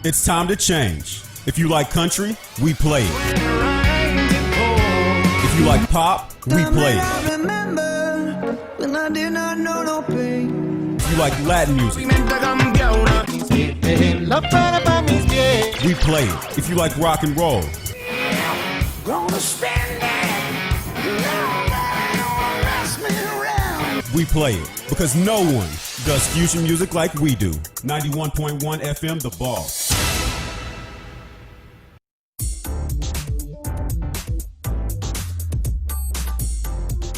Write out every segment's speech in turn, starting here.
It's time to change. If you like country, we play it. If you like pop, we play it. If you like Latin music, we play it. If you like rock and roll, we play it. Because no one does fusion music like we do. 91.1 FM, The Boss.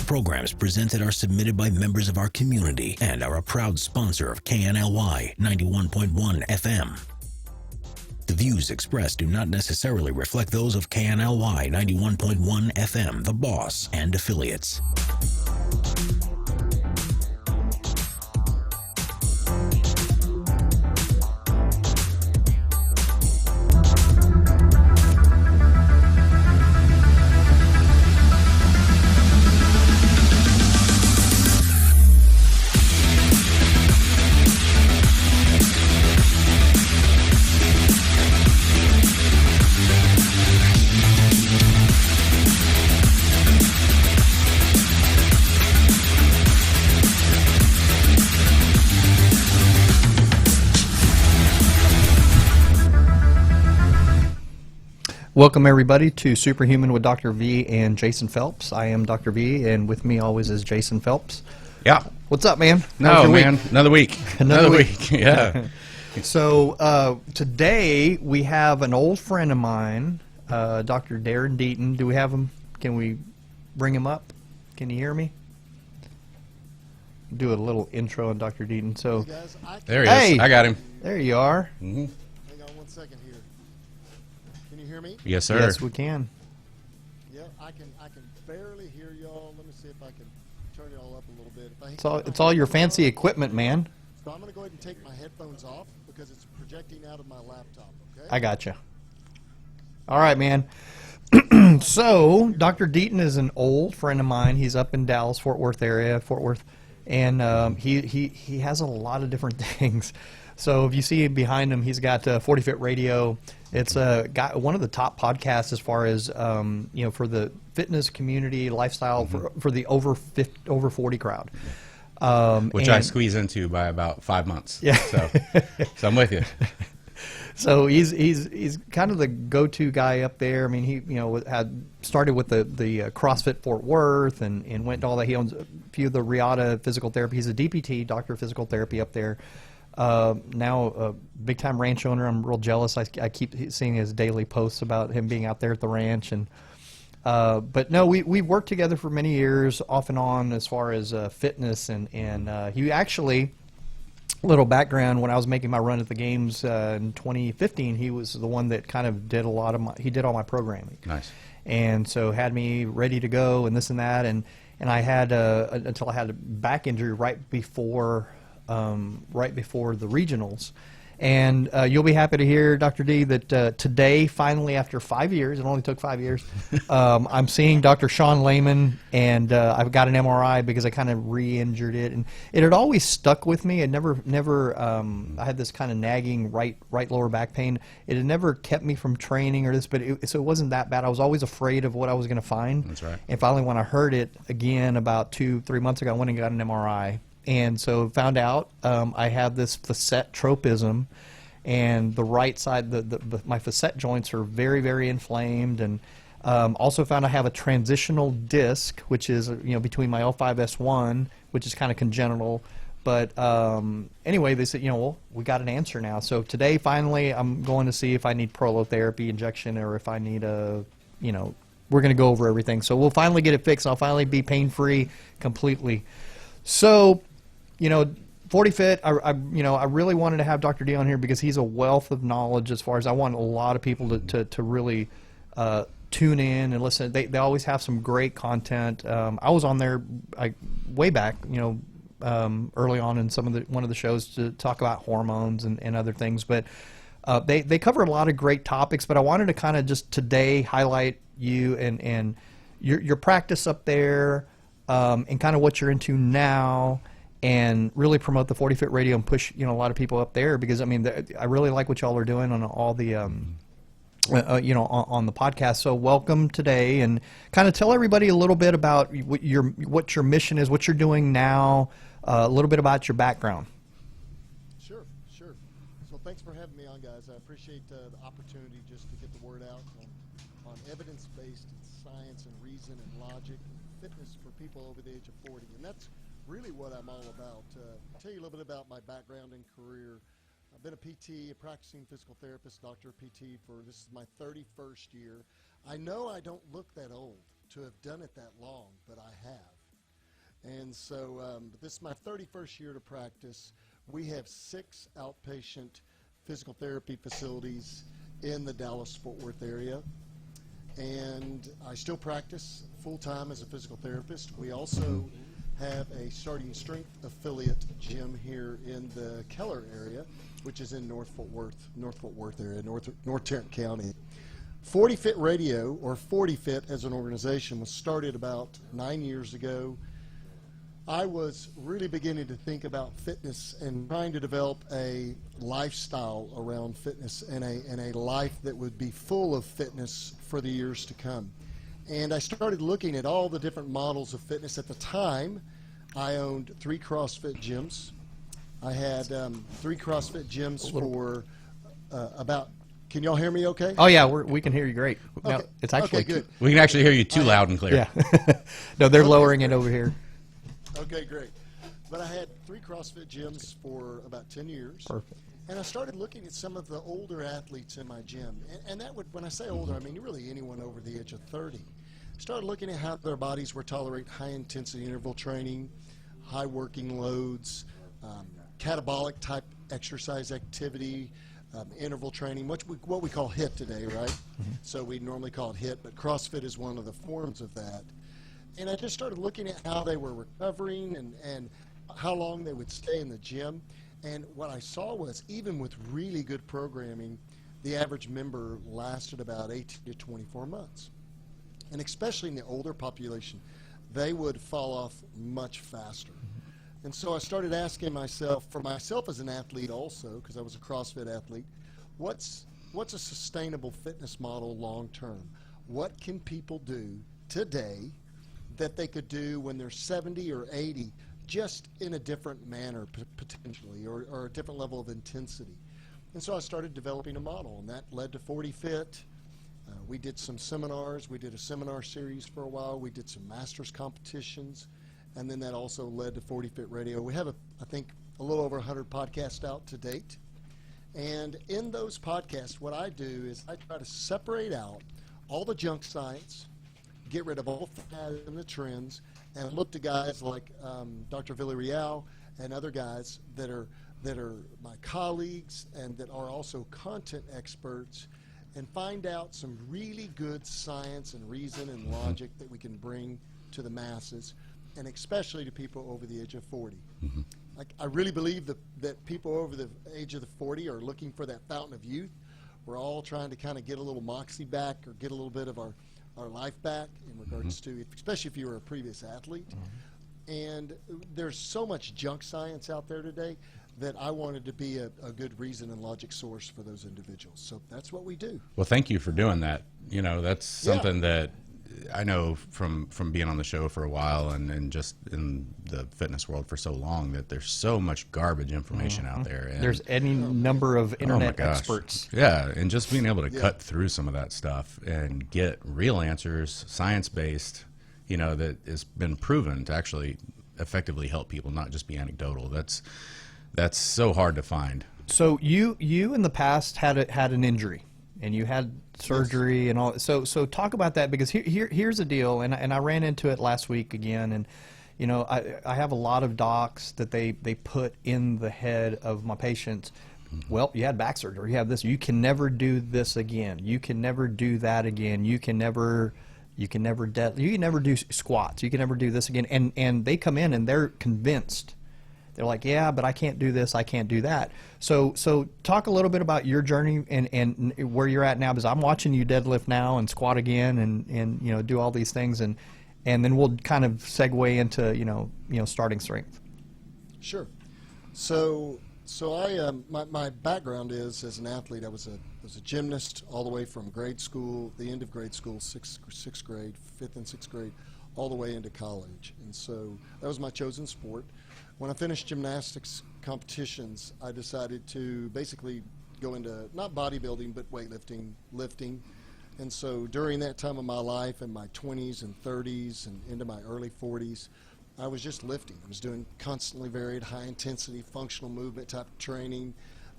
Programs presented are submitted by members of our community and are a proud sponsor of KNLY 91.1 FM. The views expressed do not necessarily reflect those of KNLY 91.1 FM, The Boss, and affiliates. Welcome everybody to Superhuman with Dr. V and Jason Phelps. I am Dr. V, and with me always is Jason Phelps. Yeah. What's up, man? No, man. Another week. Another week. Yeah. So today we have an old friend of mine, Dr. Darin Deaton. Do we have him? Can we bring him up? Can you hear me? Do a little intro on Dr. Deaton. So Hey guys, There he is. I got him. there you are. Mm-hmm. hang on 1 second here. Can you hear me? Yes, sir. Yes, we can. Yeah, I can barely hear y'all. Let me see if I can turn y'all up a little bit. It's all your fancy equipment, man. So I'm going to go ahead and take my headphones off because it's projecting out of my laptop, okay? I gotcha. All right, man. So, Dr. Deaton is an old friend of mine. He's up in Dallas, Fort Worth area, and he has a lot of different things. So, if you see behind him, he's got 40 Fit Radio. It's got one of the top podcasts as far as for the fitness community, lifestyle for the over 40 crowd. Which I squeeze into by about 5 months. Yeah. So I'm with you. So he's kind of the go-to guy up there. I mean, he had started with the CrossFit Fort Worth and went to all that. He owns a few of the Riata Physical Therapy. He's a DPT, Doctor of Physical Therapy up there. Now a big-time ranch owner. I'm real jealous. I keep seeing his daily posts about him being out there at the ranch. And but no, we worked together for many years, off and on, as far as fitness. And he actually, little background, when I was making my run at the games in 2015, he was the one that kind of did all my programming. Nice. And so had me ready to go and this and that. And I had until I had a back injury right before the regionals. And you'll be happy to hear, Dr. D, that today, finally, after 5 years, it only took 5 years, I'm seeing Dr. Sean Lehman, and I've got an MRI because I kind of re-injured it. And it had always stuck with me. I had this kind of nagging right lower back pain. It had never kept me from training or this, but so it wasn't that bad. I was always afraid of what I was going to find. That's right. And finally, when I heard it again about 2-3 months ago, I went and got an MRI. And so found out I have this facet tropism, and the right side, my facet joints are very, very inflamed, and also found I have a transitional disc, which is between my L5S1, which is kind of congenital. But anyway, they said, well, we got an answer now. So today, finally, I'm going to see if I need prolotherapy injection or if I need we're going to go over everything. So we'll finally get it fixed. I'll finally be pain-free completely. So, 40 Fit, I really wanted to have Dr. D on here because he's a wealth of knowledge as far as I want a lot of people to really tune in and listen. They always have some great content. I was on there way back, early on in one of the shows to talk about hormones and other things. But they cover a lot of great topics. But I wanted to kind of just today highlight you and your practice up there and kind of what you're into now. and really promote the 40 Fit Radio and push, a lot of people up there, because I mean, I really like what y'all are doing on all the on the podcast. So welcome today, and kind of tell everybody a little bit about what your mission is, what you're doing now, a little bit about your background. Sure. So thanks for having me on, guys. I appreciate the opportunity just to get the word out on evidence-based science and reason and logic and fitness for people over the age of 40. And that's really what I'm all about. I'll tell you a little bit about my background and career. I've been a PT, a practicing physical therapist, doctor of PT this is my 31st year. I know I don't look that old to have done it that long, but I have. And so this is my 31st year to practice. We have 6 outpatient physical therapy facilities in the Dallas-Fort Worth area. And I still practice full-time as a physical therapist. We also have a starting strength affiliate gym here in the Keller area, which is in North Fort Worth area, North Tarrant County. 40 Fit Radio, or 40 Fit as an organization, was started about 9 years ago. I was really beginning to think about fitness and trying to develop a lifestyle around fitness and a life that would be full of fitness for the years to come. And I started looking at all the different models of fitness. At the time, I owned 3 CrossFit gyms. I had 3 CrossFit gyms for about. Can y'all hear me okay? Oh yeah, we can hear you great. Okay. No, it's actually okay, good. We can actually hear you too loud and clear. Yeah. No, they're lowering it over here. Okay, great. But I had 3 CrossFit gyms for about 10 years. Perfect. And I started looking at some of the older athletes in my gym. And that would, when I say older, I mean really anyone over the age of 30. Started looking at how their bodies were tolerating high-intensity interval training, high working loads, catabolic type exercise activity, interval training, what we call HIIT today, right? Mm-hmm. So we normally call it HIIT, but CrossFit is one of the forms of that. And I just started looking at how they were recovering and how long they would stay in the gym. And what I saw was, even with really good programming, the average member lasted about 18 to 24 months. And especially in the older population, they would fall off much faster. And so I started asking myself, for myself as an athlete also, because I was a CrossFit athlete, what's a sustainable fitness model long term? What can people do today that they could do when they're 70 or 80, just in a different manner potentially, or a different level of intensity? And so I started developing a model, and that led to 40 Fit. We did some seminars. We did a seminar series for a while. We did some masters competitions, and then that also led to 40 Fit Radio. We have, I think, a little over 100 podcasts out to date. And in those podcasts, what I do is I try to separate out all the junk science, get rid of all the fads and the trends, and look to guys like Dr. Villarreal and other guys that are my colleagues and that are also content experts, and find out some really good science and reason and logic that we can bring to the masses, and especially to people over the age of 40. Mm-hmm. Like, I really believe that people over the age of the 40 are looking for that fountain of youth. We're all trying to kind of get a little moxie back, or get a little bit of our life back in regards to, especially if you were a previous athlete. And there's so much junk science out there today that I wanted to be a good reason and logic source for those individuals. So that's what we do. Well, thank you for doing that. That's something that I know from being on the show for a while and just in the fitness world for so long, that there's so much garbage information out there. And there's any number of internet experts. Yeah, and just being able to cut through some of that stuff and get real answers, science-based, that has been proven to actually effectively help people, not just be anecdotal. That's so hard to find. So you in the past had an injury, and you had surgery and all. So talk about that, because here's the deal, and I ran into it last week again, and I have a lot of docs that they put in the head of my patients. Well, you had back surgery, you have this, you can never do this again, you can never do that again, you can never do squats, you can never do this again, and they come in and they're convinced. They're like, yeah, but I can't do this, I can't do that. So talk a little bit about your journey and where you're at now, because I'm watching you deadlift now and squat again and do all these things, and then we'll kind of segue into starting strength. Sure. So my background is as an athlete. I was a gymnast all the way from grade school, the end of grade school, sixth grade, fifth and sixth grade, all the way into college. And so that was my chosen sport. When I finished gymnastics competitions, I decided to basically go into not bodybuilding but weightlifting, lifting. And so during that time of my life, in my 20s and 30s and into my early 40s, I was just lifting. I was doing constantly varied, high-intensity, functional movement type of training.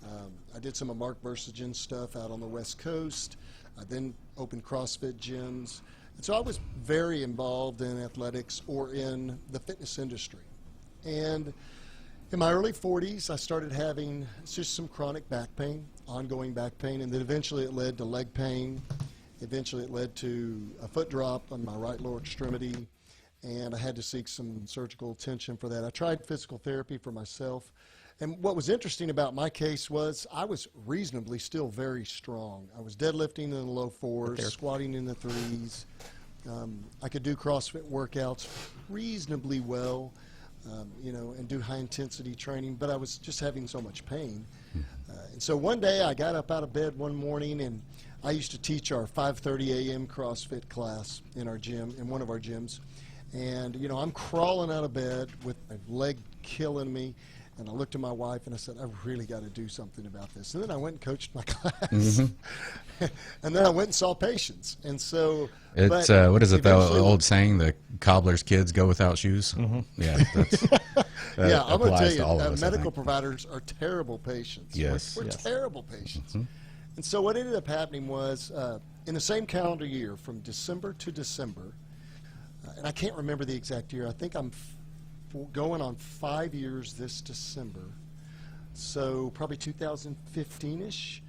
I did some of Mark Versagen's stuff out on the West Coast. I then opened CrossFit gyms. And so I was very involved in athletics or in the fitness industry. And in my early 40s, I started having just some chronic back pain, ongoing back pain, and then eventually it led to leg pain. Eventually it led to a foot drop on my right lower extremity, and I had to seek some surgical attention for that. I tried physical therapy for myself, and what was interesting about my case was I was reasonably still very strong. I was deadlifting in the low fours, squatting in the threes. I could do CrossFit workouts reasonably well, and do high-intensity training, but I was just having so much pain. And so one day I got up out of bed one morning, and I used to teach our 5:30 a.m. CrossFit class in our gym, in one of our gyms. And, I'm crawling out of bed with my leg killing me. And I looked at my wife and I said, I've really got to do something about this. And then I went and coached my class. Mm-hmm. And then I went and saw patients. And so it's what is it, the old saying, the cobbler's kids go without shoes? Mm-hmm. Yeah, yeah, I'm going to tell you, medical providers are terrible patients. Yes. We're terrible patients. Mm-hmm. And so what ended up happening was in the same calendar year, from December to December, and I can't remember the exact year. I think I'm going on 5 years this December, so probably 2015-ish.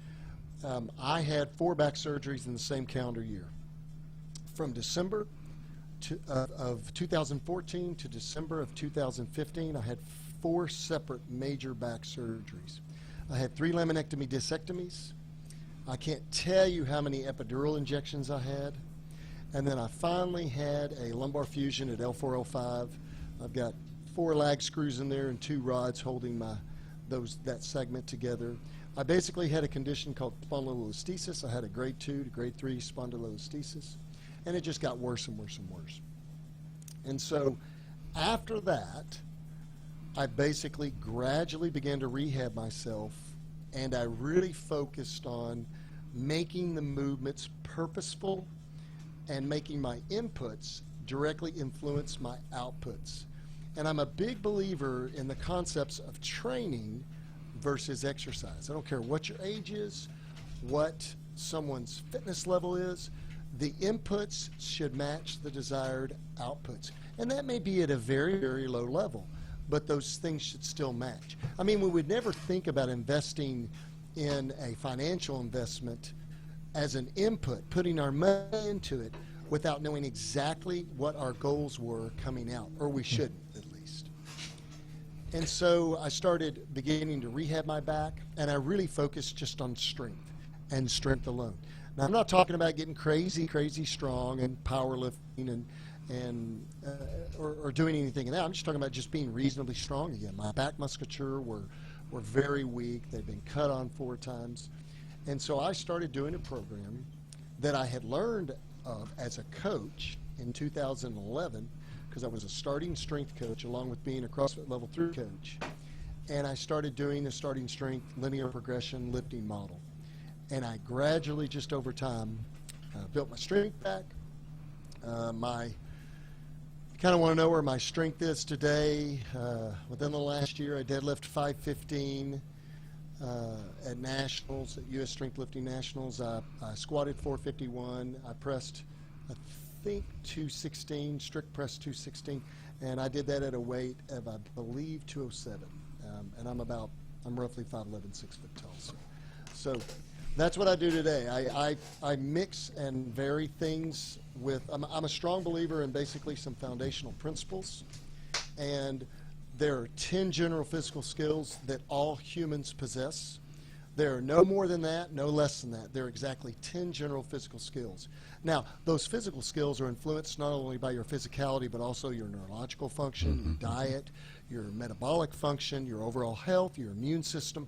I had 4 back surgeries in the same calendar year. From December of 2014 to December of 2015, I had 4 separate major back surgeries. I had 3 laminectomy discectomies. I can't tell you how many epidural injections I had. And then I finally had a lumbar fusion at L4, L5. I've got 4 lag screws in there and 2 rods holding that segment together. I basically had a condition called spondylolisthesis. I had a grade 2 to grade 3 spondylolisthesis, and it just got worse and worse and worse. And so after that, I basically gradually began to rehab myself, and I really focused on making the movements purposeful and making my inputs directly influence my outputs. And I'm a big believer in the concepts of training versus exercise. I don't care what your age is, what someone's fitness level is, the inputs should match the desired outputs. And that may be at a very, very low level, but those things should still match. I mean, we would never think about investing in a financial investment as an input, putting our money into it without knowing exactly what our goals were coming out, or we shouldn't at least. And so I started beginning to rehab my back, and I really focused just on strength and strength alone. Now, I'm not talking about getting crazy strong and powerlifting or doing anything in that. I'm just talking about just being reasonably strong again. My back musculature were very weak. They'd been cut on 4 times. And so I started doing a program that I had learned of as a coach in 2011, because I was a starting strength coach along with being a CrossFit Level 3 coach. And I started doing a starting strength linear progression lifting model. And I gradually, just over time, built my strength back. You kind of want to know where my strength is today. Within the last year, I deadlift 515 at nationals, at U.S. Strength Lifting Nationals. I squatted 451. I pressed, I think, 216, strict press 216, and I did that at a weight of, I believe, 207. And I'm roughly 5'11", 6 foot tall. So that's what I do today. I mix and vary things with, I'm a strong believer in basically some foundational principles, and there are 10 general physical skills that all humans possess. There are no more than that, no less than that. There are exactly 10 general physical skills. Now, those physical skills are influenced not only by your physicality, but also your neurological function, your diet, your metabolic function, your overall health, your immune system,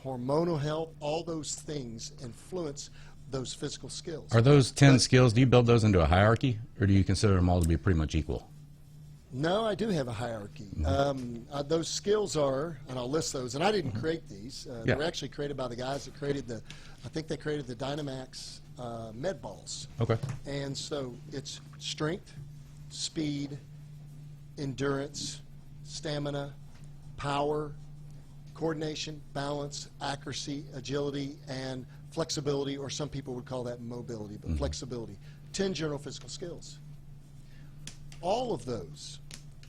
hormonal health, all those things influence those physical skills. Are those 10 skills, do you build those into a hierarchy, or do you consider them all to be pretty much equal? No, I do have a hierarchy. Those skills are, and I'll list those, and I didn't create these. They were actually created by the guys that created I think they created the Dynamax med balls. Okay. And so it's strength, speed, endurance, stamina, power, coordination, balance, accuracy, agility, and flexibility, or some people would call that mobility, but flexibility. 10 general physical skills. All of those,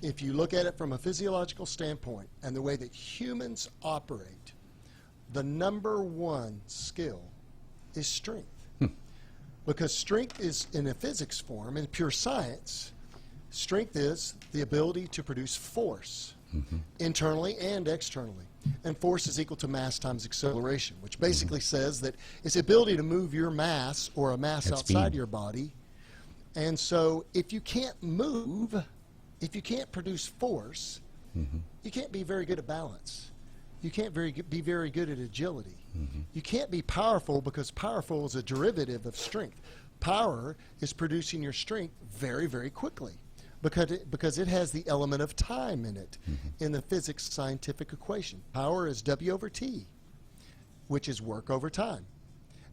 if you look at it from a physiological standpoint and the way that humans operate, the number one skill is strength. Because strength is, in a physics form, in pure science, strength is the ability to produce force, internally and externally. And force is equal to mass times acceleration, which basically says that it's the ability to move your mass or a mass outside your body. And so if you can't move, if you can't produce force, you can't be very good at balance. You can't be very good at agility. You can't be powerful, because powerful is a derivative of strength. Power is producing your strength very, very quickly, because it has the element of time in it in the physics scientific equation. Power is W over T, which is work over time.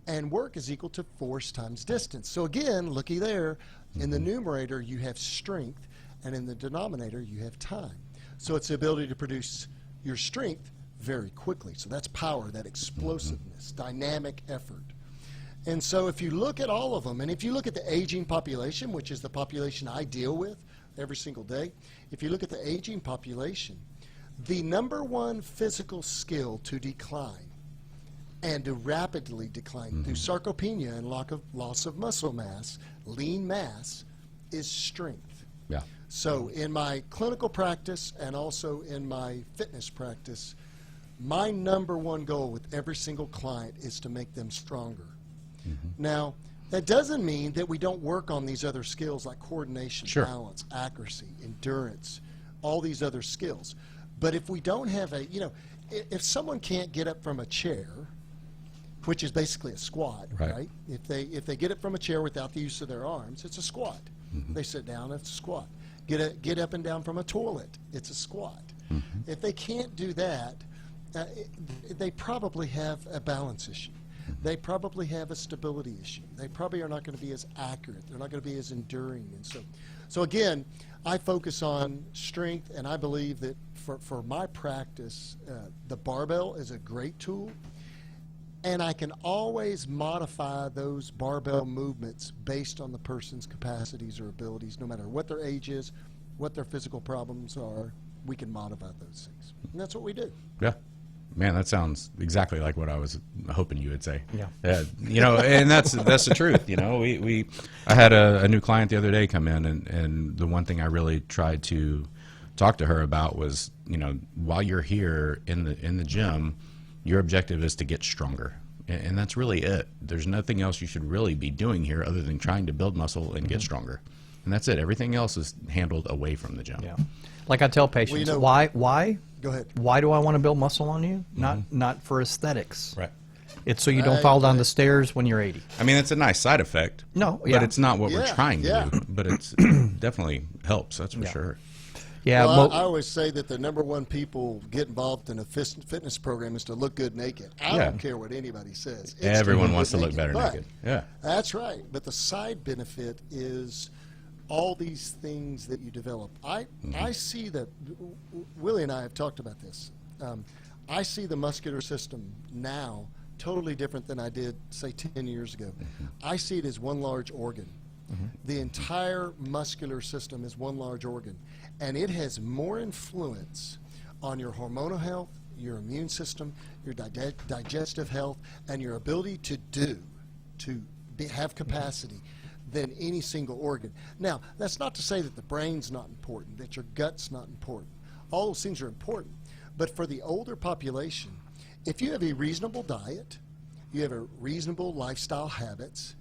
And work is equal to force times distance. So again, looky there, in the numerator you have strength, and in the denominator you have time. So it's the ability to produce your strength very quickly. So that's power, that explosiveness, dynamic effort. And so if you look at all of them, and if you look at the aging population, which is the population I deal with every single day, if you look at the aging population, the number one physical skill to decline, and to rapidly decline through sarcopenia and loss of muscle mass, lean mass, is strength. Yeah. So in my clinical practice and also in my fitness practice, my number one goal with every single client is to make them stronger. Now, that doesn't mean that we don't work on these other skills like coordination, balance, accuracy, endurance, all these other skills. But if we don't have if someone can't get up from a chair, which is basically a squat, right? If they get it from a chair without the use of their arms, it's a squat. They sit down, it's a squat. Get up and down from a toilet, it's a squat. If they can't do that, they probably have a balance issue. They probably have a stability issue. They probably are not going to be as accurate. They're not going to be as enduring. And so again, I focus on strength, and I believe that for my practice, the barbell is a great tool. And I can always modify those barbell movements based on the person's capacities or abilities, no matter what their age is, what their physical problems are. We can modify those things. And that's what we do. Yeah. Man, that sounds exactly like what I was hoping you would say. Yeah. And that's the truth. I had a new client the other day come in, and the one thing I really tried to talk to her about was, while you're here in the gym, your objective is to get stronger. And that's really it. There's nothing else you should really be doing here other than trying to build muscle and get stronger. And that's it. Everything else is handled away from the gym. Yeah. Like I tell patients, why? Go ahead. Why do I want to build muscle on you? Not for aesthetics. Right. It's so you don't fall down the stairs when you're 80. I mean, it's a nice side effect. No, but it's not what we're trying to do. But it definitely helps. That's for sure. Yeah. Well, I always say that the number one people get involved in a fitness program is to look good naked. I don't care what anybody says. Everyone wants to look better naked. Yeah. That's right. But the side benefit is all these things that you develop. I see that, Willie and I have talked about this. I see the muscular system now totally different than I did, say, 10 years ago. I see it as one large organ. The entire muscular system is one large organ, and it has more influence on your hormonal health, your immune system, your digestive health, and your ability to have capacity than any single organ. Now, that's not to say that the brain's not important, that your gut's not important. All those things are important. But for the older population, if you have a reasonable diet, you have a reasonable lifestyle habits,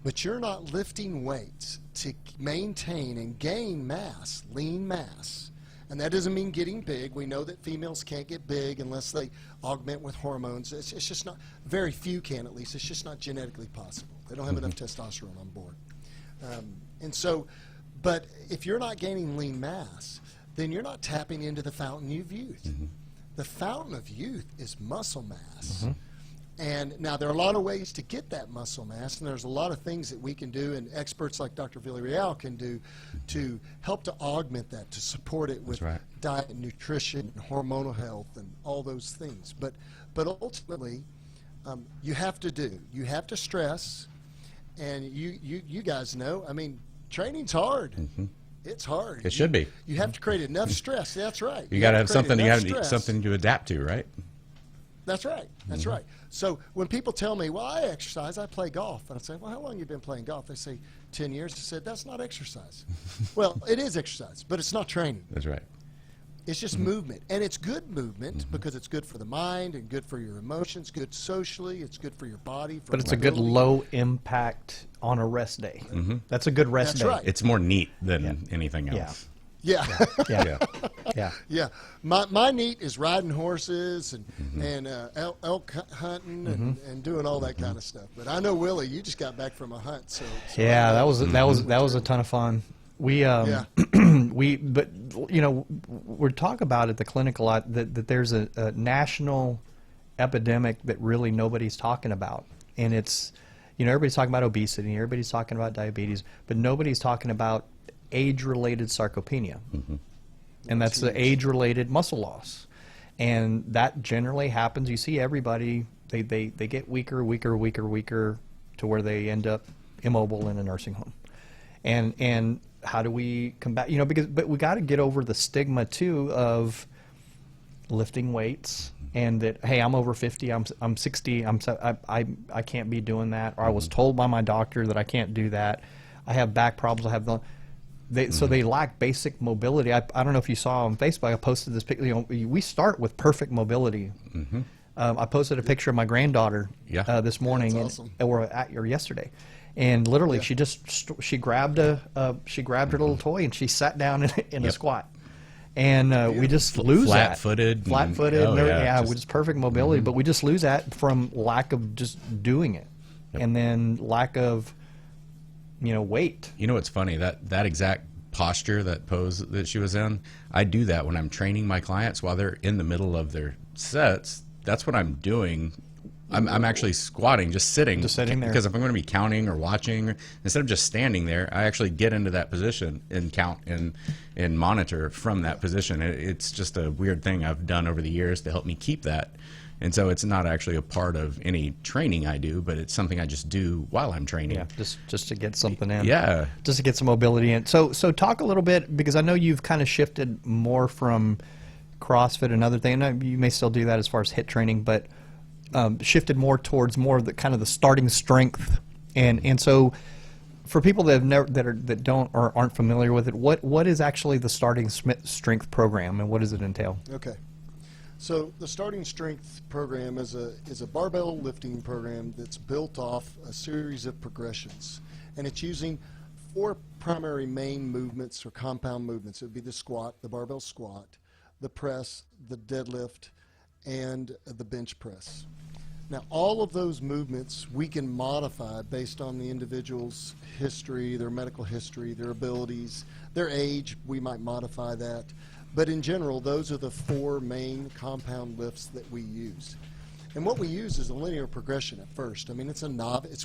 but you're not lifting weights to maintain and gain mass, lean mass, And that doesn't mean getting big. We know that females can't get big unless they augment with hormones. It's just not, very few can at least. It's just not genetically possible. They don't have enough testosterone on board. And so, but if you're not gaining lean mass, then you're not tapping into the fountain of youth. The fountain of youth is muscle mass. And now there are a lot of ways to get that muscle mass, and there's a lot of things that we can do, and experts like Dr. Villarreal can do to help to augment that, to support it with diet and nutrition and hormonal health and all those things. But ultimately, you have to stress, and you guys know, I mean, training's hard. It's hard. It should be. You have to create enough stress. That's right. You got to have something. You have stress. something to adapt to, right? That's right. That's right. So when people tell me, well, I exercise, I play golf, and I say, well, how long have you been playing golf? They say, 10 years. I said, that's not exercise. Well, it is exercise, but it's not training. That's right. It's just movement. And it's good movement because it's good for the mind and good for your emotions, good socially, it's good for your body. For But it's a good low impact on a rest day. That's a good rest That's day. right. It's more neat than anything else. Yeah. Yeah. My neat is riding horses and elk hunting and doing all that kind of stuff. But I know, Willie, you just got back from a hunt, so Yeah, that was a ton of fun. We but you know, we're talking about at the clinic a lot that there's a national epidemic that really nobody's talking about, and it's, you know, everybody's talking about obesity, everybody's talking about diabetes, but nobody's talking about age-related sarcopenia, and that's the age-related muscle loss, and that generally happens. You see everybody, they get weaker to where they end up immobile in a nursing home, and how do we combat, you know, but we got to get over the stigma too of lifting weights, and that, hey, I'm over 50, I'm 60, I can't be doing that, or I was told by my doctor that I can't do that, I have back problems, I have the so they lack basic mobility. I don't know if you saw on Facebook, I posted this picture. You know, we start with perfect mobility. I posted a picture of my granddaughter this morning, awesome. or yesterday, and literally she grabbed her little toy and she sat down in a squat, and we just lose that. Flat-footed, with just perfect mobility, but we just lose that from lack of just doing it, and then lack of, you know, weight. You know what's funny? That exact posture, that pose that she was in, I do that when I'm training my clients while they're in the middle of their sets. That's what I'm doing. I'm actually squatting, just sitting there. Because if I'm going to be counting or watching, instead of just standing there, I actually get into that position and count and monitor from that position. It's just a weird thing I've done over the years to help me keep that. And so it's not actually a part of any training I do, but it's something I just do while I'm training. Yeah, just to get something in. Yeah. Just to get some mobility in. So talk a little bit, because I know you've kind of shifted more from CrossFit and other things. You may still do that as far as HIIT training, but shifted more towards more of the kind of the starting strength. And so for people that have that don't or aren't familiar with it, what is actually the starting strength program, and what does it entail? Okay. So the starting strength program is a barbell lifting program that's built off a series of progressions, and it's using 4 primary main movements or compound movements. It would be the squat, the barbell squat, the press, the deadlift, and the bench press. Now, all of those movements we can modify based on the individual's history, their medical history, their abilities, their age. We might modify that. But in general, those are the 4 main compound lifts that we use. And what we use is a linear progression at first. I mean, it's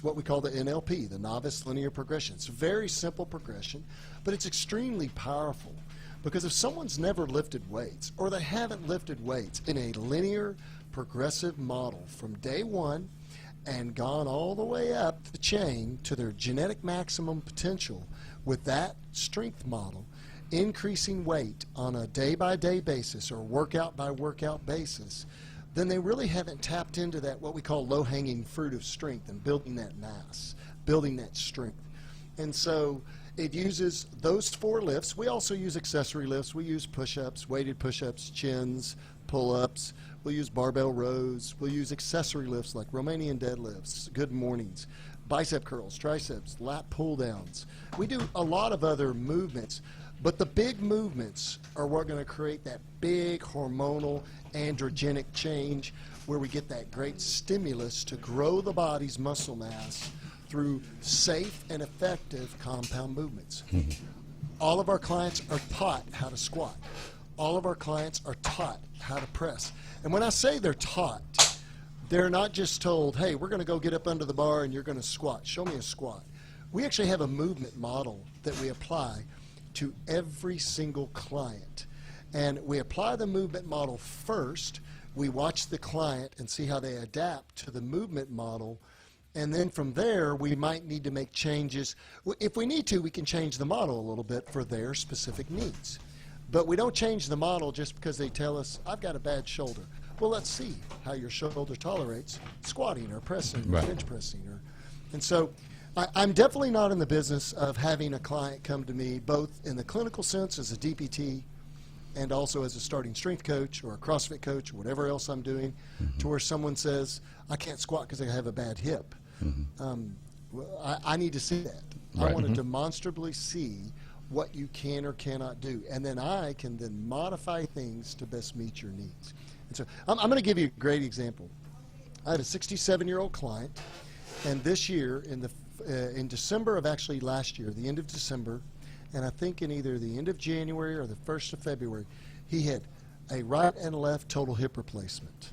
what we call the NLP, the novice linear progression. It's a very simple progression, but it's extremely powerful, because if someone's never lifted weights, or they haven't lifted weights in a linear progressive model from day one and gone all the way up the chain to their genetic maximum potential with that strength model, increasing weight on a day-by-day basis or workout-by-workout basis, then they really haven't tapped into that, what we call low-hanging fruit of strength, and building that mass, building that strength. And so it uses those 4 lifts. We also use accessory lifts. We use push-ups, weighted push-ups, chins, pull-ups. We'll use barbell rows. We'll use accessory lifts like Romanian deadlifts, good mornings, bicep curls, triceps, lat pull-downs. We do a lot of other movements. But the big movements are what are going to create that big hormonal androgenic change where we get that great stimulus to grow the body's muscle mass through safe and effective compound movements. All of our clients are taught how to squat. All of our clients are taught how to press. And when I say they're taught, they're not just told, hey, we're going to go get up under the bar and you're going to squat. Show me a squat. We actually have a movement model that we apply to every single client. And we apply the movement model first. We watch the client and see how they adapt to the movement model. And then from there, we might need to make changes. If we need to, we can change the model a little bit for their specific needs. But we don't change the model just because they tell us, I've got a bad shoulder. Well, let's see how your shoulder tolerates squatting or pressing, or bench pressing. And so I'm definitely not in the business of having a client come to me both in the clinical sense as a DPT and also as a starting strength coach or a CrossFit coach or whatever else I'm doing, to where someone says, I can't squat because I have a bad hip. I need to see that. I want to demonstrably see what you can or cannot do. And then I can then modify things to best meet your needs. And so I'm going to give you a great example. I had a 67-year-old client, and this year, in December of actually last year, the end of December, and I think in either the end of January or the 1st of February, he had a right and left total hip replacement.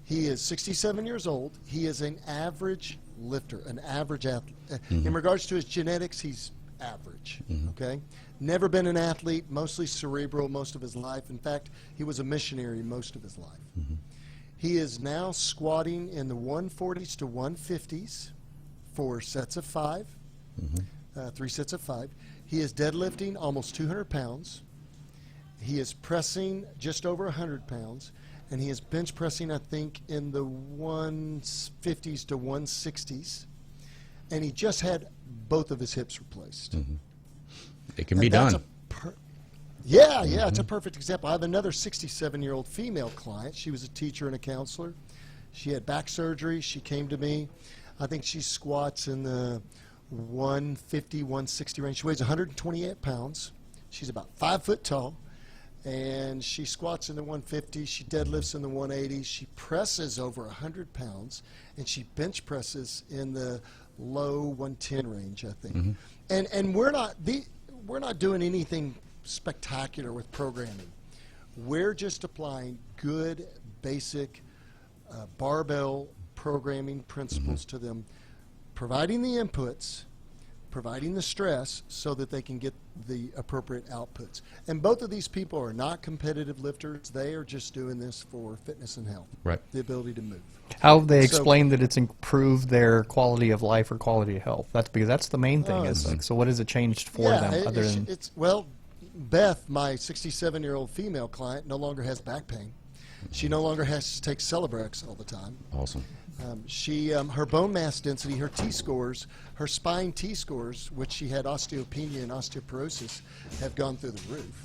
He is 67 years old. He is an average lifter, an average athlete. In regards to his genetics, he's average, okay? Never been an athlete, mostly cerebral most of his life. In fact, he was a missionary most of his life. He is now squatting in the 140s to 150s for sets of 5, 3 sets of 5. He is deadlifting almost 200 pounds. He is pressing just over 100 pounds. And he is bench pressing, I think, in the 150s to 160s. And he just had both of his hips replaced. It can be done. Yeah, it's a perfect example. I have another 67-year-old female client. She was a teacher and a counselor. She had back surgery. She came to me. I think she squats in the 150, 160 range. She weighs 128 pounds. She's about 5 foot tall. And she squats in the 150, she deadlifts in the 180, she presses over 100 pounds, and she bench presses in the low 110 range, I think. And we're not doing anything spectacular with programming. We're just applying good, basic barbell programming principles to them, providing the inputs, providing the stress so that they can get the appropriate outputs. And both of these people are not competitive lifters. They are just doing this for fitness and health, the ability to move. How have they explained that it's improved their quality of life or quality of health? That's because that's the main thing. Is like, so what has it changed for them? Other than well, Beth, my 67-year-old female client, no longer has back pain. She no longer has to take Celebrex all the time. Awesome. Her bone mass density, her T-scores, her spine T-scores, which she had osteopenia and osteoporosis, have gone through the roof.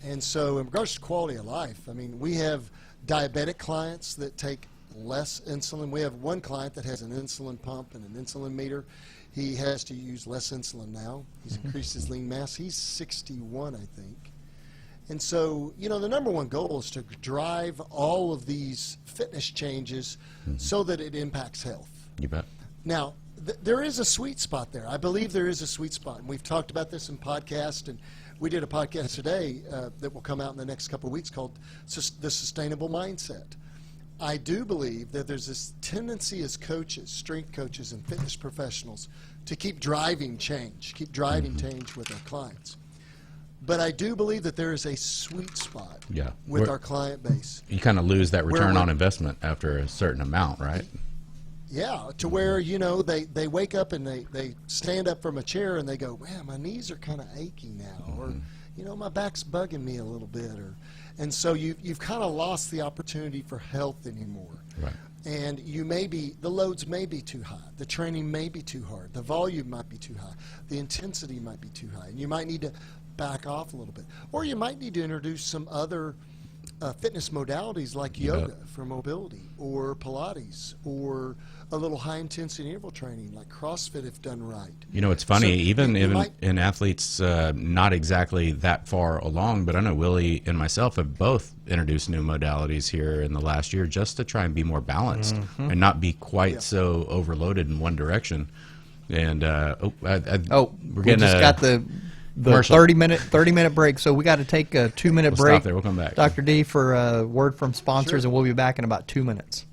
And so in regards to quality of life, I mean, we have diabetic clients that take less insulin. We have one client that has an insulin pump and an insulin meter. He has to use less insulin now. He's increased his lean mass. He's 61, I think. And so, you know, the number one goal is to drive all of these fitness changes so that it impacts health. You bet. Now, there is a sweet spot there. I believe there is a sweet spot. And we've talked about this in podcast, and we did a podcast today that will come out in the next couple of weeks called The Sustainable Mindset. I do believe that there's this tendency as coaches, strength coaches and fitness professionals, to keep driving change with our clients. But I do believe that there is a sweet spot with our client base. You kind of lose that return on investment after a certain amount, right? Yeah, to where, you know, they wake up and they stand up from a chair and they go, man, my knees are kind of aching now, or, you know, my back's bugging me a little bit. And so you've kind of lost the opportunity for health anymore. Right. And the loads may be too high, the training may be too hard, the volume might be too high, the intensity might be too high, and you might need to back off a little bit. Or you might need to introduce some other fitness modalities like yoga for mobility, or Pilates, or a little high-intensity interval training like CrossFit if done right. You know, it's funny, So even you might- in athletes not exactly that far along, but I know Willie and myself have both introduced new modalities here in the last year just to try and be more balanced and not be quite so overloaded in one direction. And We getting just got the commercial. 30-minute break, so we got to take a 2-minute We'll break. stop there. We'll come back. Dr. D, for a word from sponsors, Sure. and we'll be back in about 2 minutes.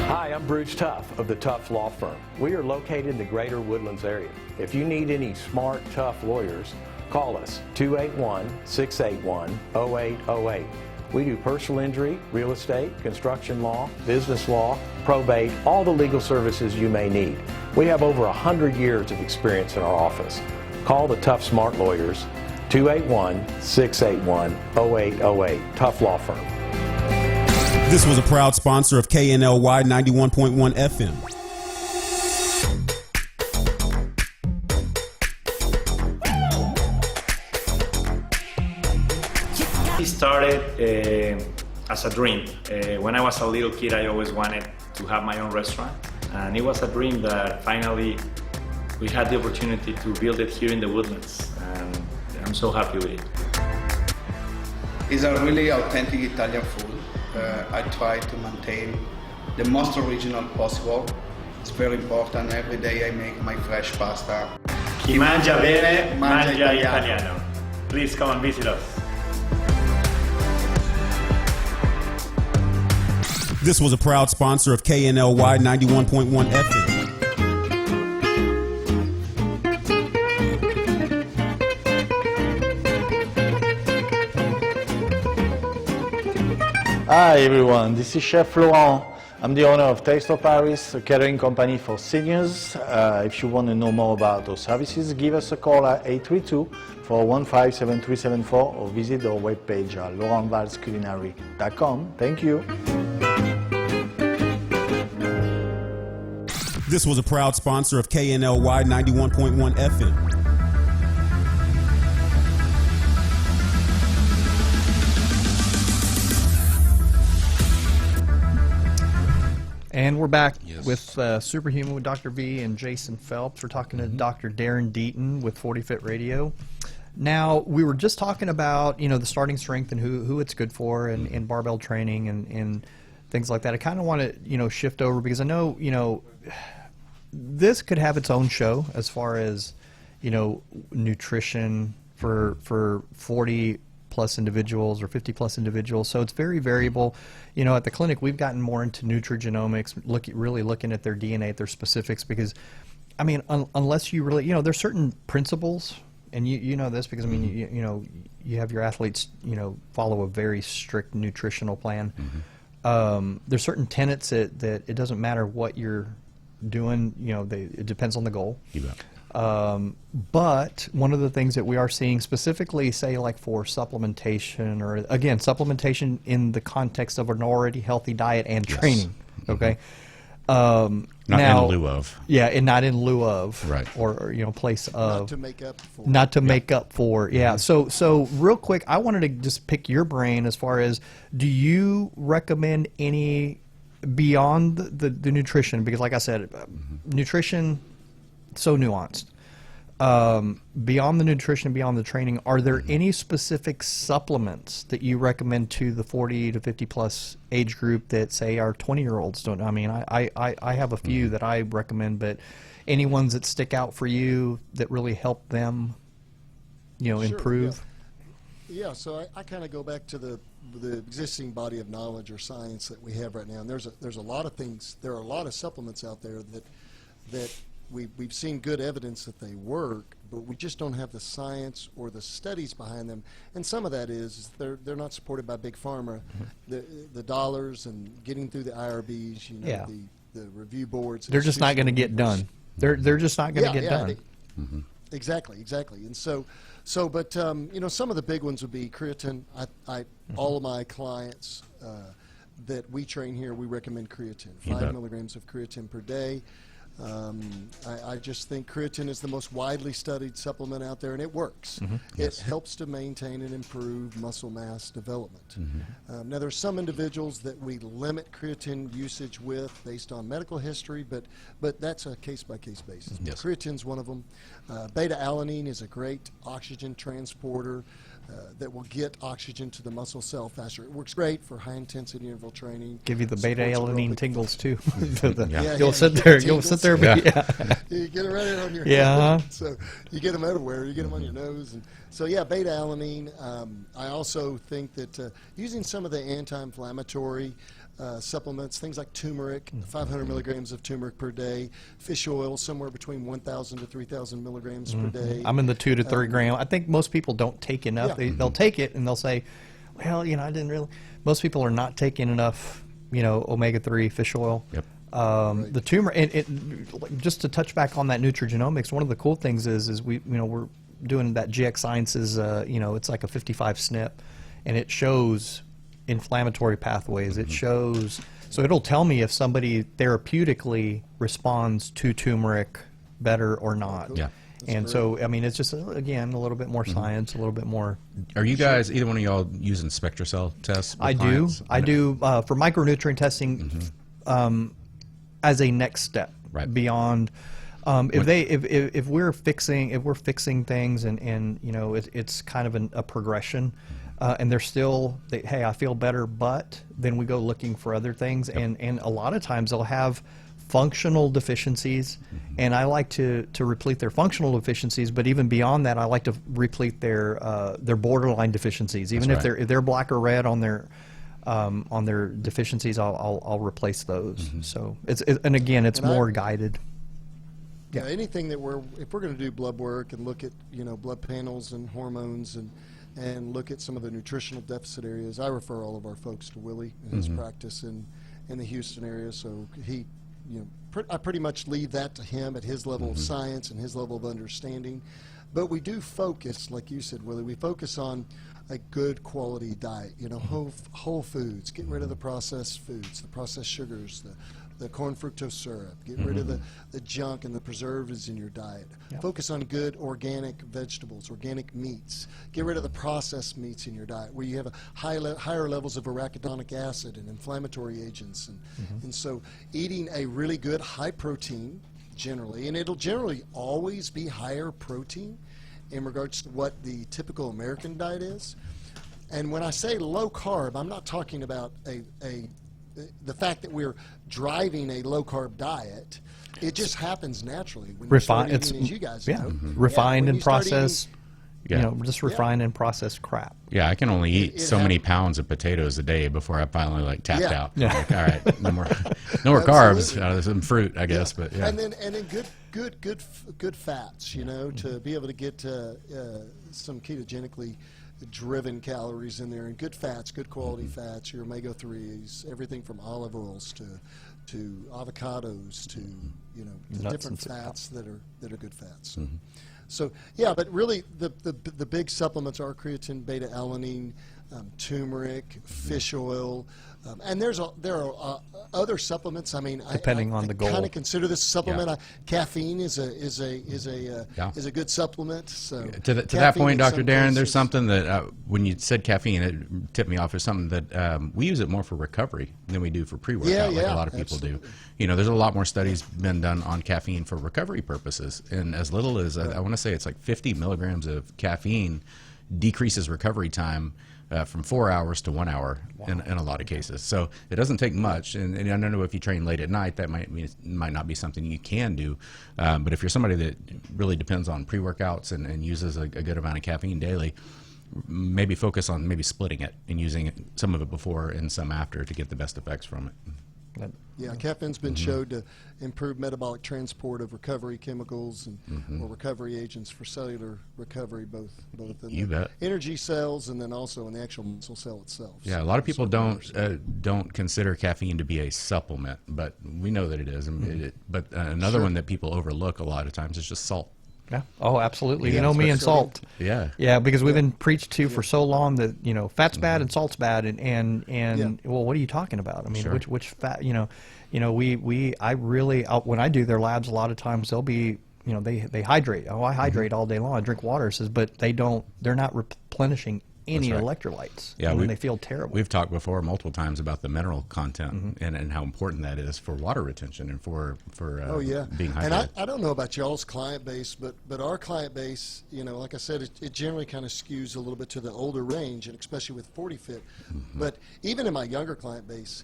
Hi, I'm Bruce Tuff of the Tuff Law Firm. We are located in the greater Woodlands area. If you need any smart, tough lawyers, call us 281-681-0808. We do personal injury, real estate, construction law, business law, probate, all the legal services you may need. We have over 100 years of experience in our office. Call the Tuff Smart Lawyers, 281-681-0808. Tuff Law Firm. This was a proud sponsor of KNLY 91.1 FM. It started as a dream. When I was a little kid, I always wanted to have my own restaurant. And it was a dream that finally we had the opportunity to build it here in the Woodlands. And I'm so happy with it. It's a really authentic Italian food. I try to maintain the most original possible. It's very important. Every day I make my fresh pasta. Chi mangia bene, Mangia mangia italiano. italiano. Please come and visit us. This was a proud sponsor of KNLY 91.1 FM. Hi everyone, this is Chef Laurent. I'm the owner of Taste of Paris, a catering company for seniors. If you want to know more about our services, give us a call at 832-415-7374 or visit our webpage at laurentvalsculinary.com. Thank you. This was a proud sponsor of KNLY 91.1 FM. And we're back Yes. with Superhuman with Dr. V and Jason Phelps. We're talking to Dr. Darin Deaton with 40 Fit Radio. Now, we were just talking about, the starting strength and who it's good for and barbell training and things like that. I kind of want to, shift over because I know, this could have its own show as far as, nutrition for 40 plus individuals or 50 plus individuals. So it's very variable. At the clinic, we've gotten more into nutrigenomics, really looking at their DNA, at their specifics, because, unless you really, there's certain principles, and you know this because, you have your athletes, follow a very strict nutritional plan. There's certain tenets that it doesn't matter what you're doing, it depends on the goal. You bet. But one of the things that we are seeing specifically, say like for supplementation, or again, supplementation in the context of an already healthy diet and training, okay? Not now, in lieu of. Yeah, and not in lieu of, Right. or place of. Not to make up for. Not to make up for, yeah. So real quick, I wanted to just pick your brain as far as, do you recommend any beyond the nutrition? Because like I said, nutrition, so nuanced. Beyond the nutrition, beyond the training, are there any specific supplements that you recommend to the 40 to 50 plus age group that, say, our 20-year-olds don't? I have a few that I recommend, but any ones that stick out for you that really help them, Sure, improve? Yeah, so I kind of go back to the existing body of knowledge or science that we have right now. And there's a lot of things. There are a lot of supplements out there that we've seen good evidence that they work, but we just don't have the science or the studies behind them. And some of that is they're not supported by big pharma. The dollars and getting through the IRBs, Yeah. the review boards. They're just not going to get done. They're just not going to get done. Exactly. And but some of the big ones would be creatine. All of my clients that we train here, we recommend creatine. 5 milligrams of creatine per day. I just think creatine is the most widely studied supplement out there, and it works. It helps to maintain and improve muscle mass development. Now, there's some individuals that we limit creatine usage with based on medical history, but that's a case-by-case basis. Creatine's one of them. Beta-alanine is a great oxygen transporter that will get oxygen to the muscle cell faster. It works great for high-intensity interval training. Give you the beta-alanine tingles too. You'll sit there. You'll sit there. You get it right on your head. So you get them everywhere. You get them on your nose. And so beta-alanine. I also think that using some of the anti-inflammatory supplements, things like turmeric, 500 milligrams of turmeric per day, fish oil somewhere between 1,000 to 3,000 milligrams per day. I'm in the 2 to 3 gram. I think most people don't take enough. They'll take it and they'll say, well, I didn't really. Most people are not taking enough, omega-3 fish oil. The turmeric, just to touch back on that nutrigenomics, one of the cool things is we're doing that GX Sciences, it's like a 55 SNP, and it shows inflammatory pathways. It shows, so it'll tell me if somebody therapeutically responds to turmeric better or not. And so, it's just, again, a little bit more science, a little bit more. Are you guys, either one of y'all, using SpectraCell tests? I do for micronutrient testing as a next step beyond. If we're fixing things and it's kind of a progression. And they're still, hey, I feel better, but then we go looking for other things, and a lot of times they'll have functional deficiencies, and I like to replete their functional deficiencies, but even beyond that, I like to replete their borderline deficiencies. Even if they're black or red on their deficiencies, I'll replace those. So and again, it's more guided. Anything that if we're going to do blood work and look at blood panels and hormones and look at some of the nutritional deficit areas, I refer all of our folks to Willie and his practice in the Houston area. So he, I pretty much leave that to him at his level of science and his level of understanding. But we do focus, like you said, Willie, we focus on a good quality diet. Whole foods. Get rid of the processed foods, the processed sugars, the corn fructose syrup. Get rid of the junk and the preservatives in your diet. Focus on good organic vegetables, organic meats. Get rid of the processed meats in your diet where you have higher levels of arachidonic acid and inflammatory agents. And so eating a really good high protein generally, and it'll generally always be higher protein in regards to what the typical American diet is. And when I say low carb, I'm not talking about the fact that we're driving a low carb diet. It just happens naturally when you start eating, as you guys know. Refined and processed. Just refined and processed crap. I can only eat so many pounds of potatoes a day before I finally tapped out. Like, all right, no more carbs out of some fruit, I guess. But and then good fats. To be able to get some ketogenically driven calories in there, and good fats, good quality fats, your omega-3s, everything from olive oils to avocados to the different fats that are good fats. So but really the big supplements are creatine, beta-alanine, turmeric, fish oil, and there are other supplements. Depending on the goal, I kind of consider this a supplement. Caffeine is a good supplement. So to that point, Dr. Darin, there's something that when you said caffeine, it tipped me off. There's something that we use it more for recovery than we do for pre-workout, like a lot of people do. There's a lot more studies been done on caffeine for recovery purposes, and as little as I want to say it's like 50 milligrams of caffeine decreases recovery time from 4 hours to 1 hour in a lot of cases. So it doesn't take much, and I don't know if you train late at night, that might not be something you can do. But if you're somebody that really depends on pre-workouts and uses a good amount of caffeine daily, maybe focus on maybe splitting it and using some of it before and some after to get the best effects from it. Caffeine's been showed to improve metabolic transport of recovery chemicals and or recovery agents for cellular recovery, both in the energy cells and then also in the actual muscle cell itself. A lot of people don't consider caffeine to be a supplement, but we know that it is. But another one that people overlook a lot of times is just salt. Yeah. Oh, absolutely. Yeah, You know me and so- salt. Yeah. Yeah, because we've been preached to for so long that fat's bad and salt's bad, and well, what are you talking about? I mean, Sure. which fat? I really when I do their labs, a lot of times they'll be they hydrate. Oh, I hydrate all day long. I drink water. Says, but they're not replenishing any That's right. electrolytes. Yeah, and we- they feel terrible. We've talked before multiple times about the mineral content and how important that is for water retention and for Oh yeah, being and hydrated. I don't know about y'all's client base, but our client base, like I said, it generally kind of skews a little bit to the older range, and especially with 40 Fit. But even in my younger client base,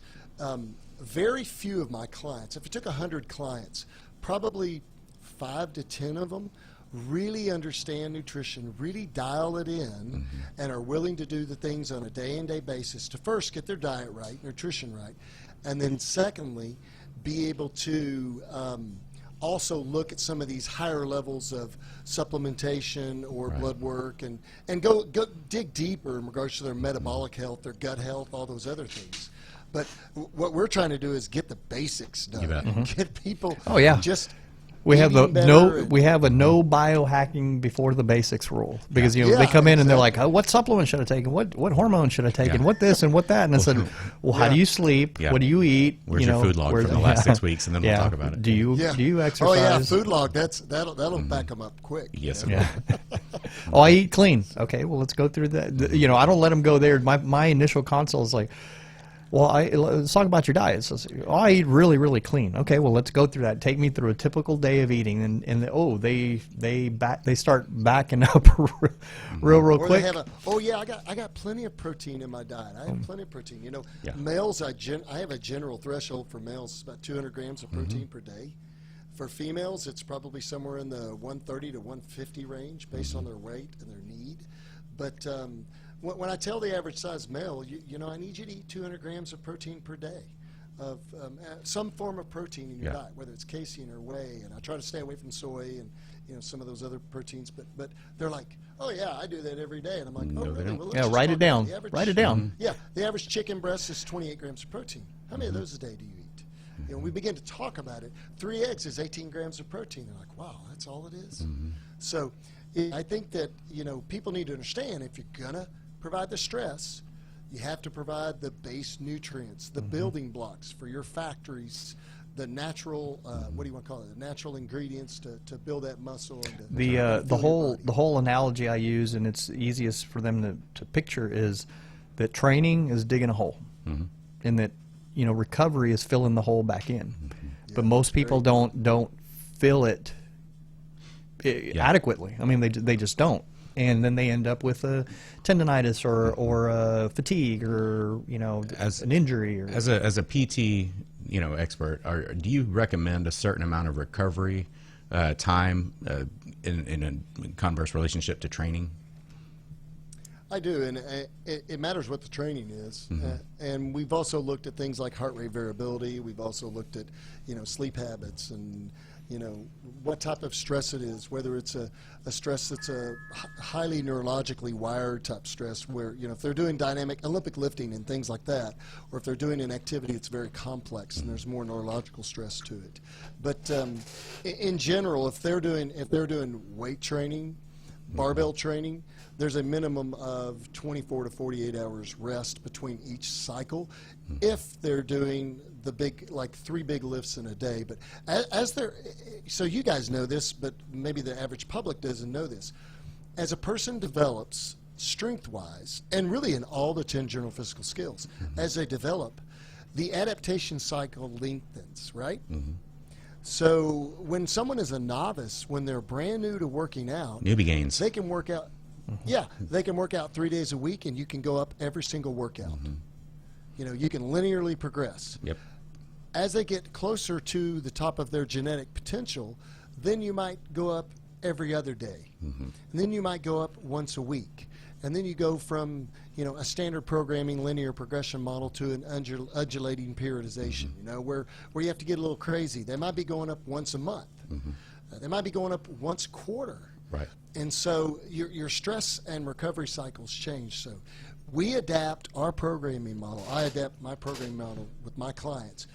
very few of my clients, if you took 100 clients, probably 5 to 10 of them really understand nutrition, really dial it in, and are willing to do the things on a day-in-day basis to first get their diet right, nutrition right, and then secondly, be able to also look at some of these higher levels of supplementation or blood work and go dig deeper in regards to their metabolic health, their gut health, all those other things. But what we're trying to do is get the basics done. You bet. Get people Oh, yeah. just We have eating better and- we have a no biohacking before the basics rule, because they Yeah, come in and they're exactly. like, oh, what supplement should I take, and what hormone should I take, and Yeah. what this and what that, and I said, well, how do you sleep? Yeah. What do you eat? Where's your food log from the last 6 weeks, and then we'll talk about it. Do you exercise? Oh yeah, food log. That'll back them up quick. Yes, you it know? will. Oh, I eat clean. Okay, well, let's go through that. I don't let them go there. My initial consult is like, well, let's talk about your diet. So, I eat really, really clean. Okay, well, let's go through that. Take me through a typical day of eating, they start backing up real Or quick. they have I got plenty of protein in my diet. I have plenty of protein. Yeah. Males, I have a general threshold for males. It's about 200 grams of protein per day. For females, it's probably somewhere in the 130 to 150 range based on their weight and their need. But when I tell the average size male, I need you to eat 200 grams of protein per day of some form of protein in your diet, whether it's casein or whey. And I try to stay away from soy and some of those other proteins. But they're like, oh yeah, I do that every day. And I'm like, No, oh they really? don't. Well, let's Yeah, just write talk it about down. the average- Write it down. Yeah, the average chicken breast is 28 grams of protein. How many of those a day do you eat? We begin to talk about it. 3 eggs is 18 grams of protein. They're like, wow, that's all it is? So I think that, people need to understand, if you're going to provide the stress, you have to provide the base nutrients, the building blocks for your factories, the natural, what do you want to call it, the natural ingredients to build that muscle. And to The fuel your body. whole analogy I use, and it's easiest for them to picture, is that training is digging a hole, and that recovery is filling the hole back in. But most people don't fill it adequately. I mean, they just don't, and then they end up with a tendonitis or fatigue or an injury. Or As a PT, expert, do you recommend a certain amount of recovery time in a converse relationship to training? I do, and it matters what the training is. And we've also looked at things like heart rate variability. We've also looked at, sleep habits and, what type of stress it is, whether it's a stress that's a highly neurologically wired type stress where, if they're doing dynamic Olympic lifting and things like that, or if they're doing an activity that's very complex and there's more neurological stress to it. But in general, if they're doing weight training, barbell training, there's a minimum of 24 to 48 hours rest between each cycle if they're doing the big, like 3 big lifts in a day. But so you guys know this, but maybe the average public doesn't know this. As a person develops strength-wise, and really in all the 10 general physical skills, as they develop, the adaptation cycle lengthens, right? So when someone is a novice, when they're brand new to working out, Newbie gains. they can work out. Yeah, they can work out 3 days a week, and you can go up every single workout. You can linearly progress. Yep. As they get closer to the top of their genetic potential, then you might go up every other day. And then you might go up once a week. And then you go from, a standard programming linear progression model to an undulating periodization, where you have to get a little crazy. They might be going up once a month. They might be going up once a quarter. Right. And so your stress and recovery cycles change. So we adapt our programming model. I adapt my programming model with my clients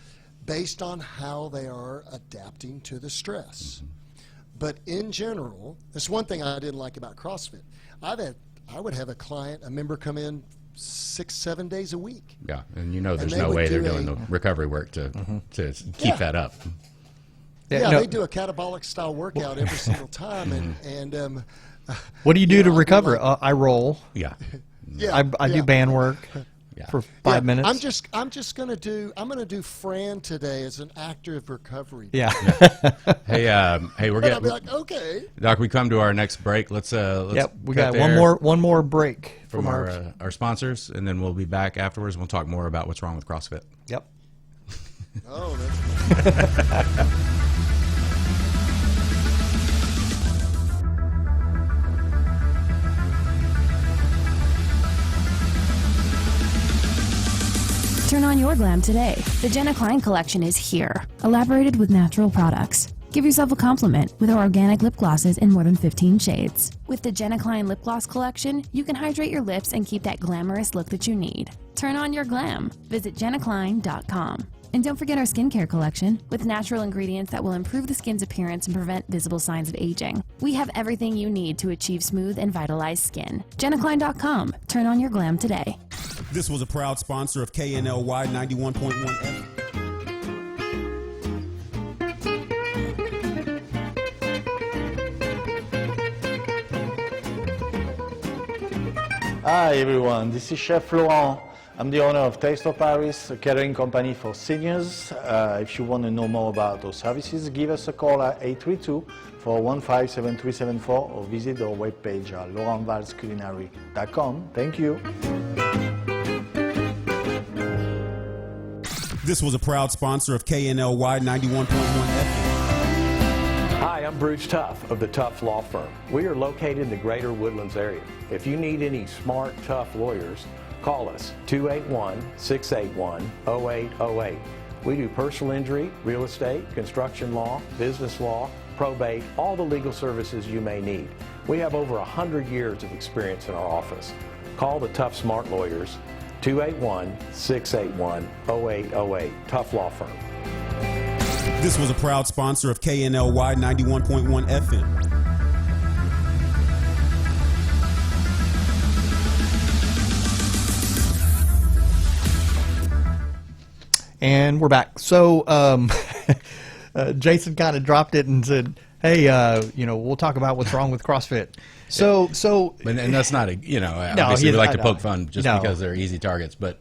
based on how they are adapting to the stress. But in general, that's one thing I didn't like about CrossFit. I would have a member come in 6-7 days a week. Yeah, and you know there's they no would way they're do doing the recovery work to keep that up. Yeah, no. they do a catabolic style workout every single time, and What do you do to I'd be recover? like- I roll. Yeah. yeah, I do band work for 5 minutes. I'm just gonna do Fran today as an active recovery. Yeah. Hey, we're And I'll getting be like, okay. Doc. We come to our next break. Let's Yep. We cut got there one more break from our sponsors, and then we'll be back afterwards. We'll talk more about what's wrong with CrossFit. Yep. Oh, that's Turn on your glam today. The Jenna Klein collection is here, elaborated with natural products. Give yourself a compliment with our organic lip glosses in more than 15 shades. With the Jenna Klein lip gloss collection, you can hydrate your lips and keep that glamorous look that you need. Turn on your glam. Visit jennaklein.com. And don't forget our skincare collection with natural ingredients that will improve the skin's appearance and prevent visible signs of aging. We have everything you need to achieve smooth and vitalized skin. jennaklein.com. Turn on your glam today. This was a proud sponsor of KNLY 91.1 FM. Hi everyone, this is Chef Laurent. I'm the owner of Taste of Paris, a catering company for seniors. If you want to know more about those services, give us a call at 832-415-7374 or visit our webpage at laurentvalsculinary.com. Thank you. This was a proud sponsor of KNLY 91.1 FM. Hi, I'm Bruce Tuff of the Tuff Law Firm. We are located in the greater Woodlands area. If you need any smart, tough lawyers, call us 281-681-0808. We do personal injury, real estate, construction law, business law, probate, all the legal services you may need. We have over 100 years of experience in our office. Call the Tough Smart Lawyers, 281-681-0808. Tough Law Firm. This was a proud sponsor of KNLY 91.1 FM. And we're back. So Jason kind of dropped it and said, "Hey, we'll talk about what's wrong with CrossFit." So, and that's not obviously we like to poke fun just because they're easy targets. But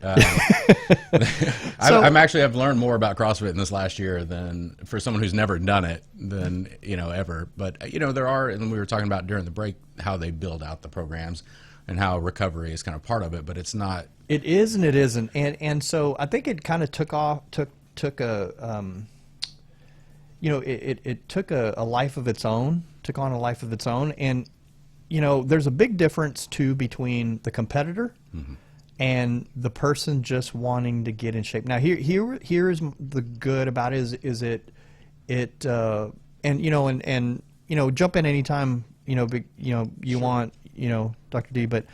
I'm actually have learned more about CrossFit in this last year than for someone who's never done it than ever. But there are, and we were talking about during the break how they build out the programs and how recovery is kind of part of it, but it's not. It is and it isn't, and so I think it kind of took a life of its own, took on a life of its own, and there's a big difference too between the competitor and the person just wanting to get in shape. Now here is the good about it is it jump in anytime you want Dr. D, but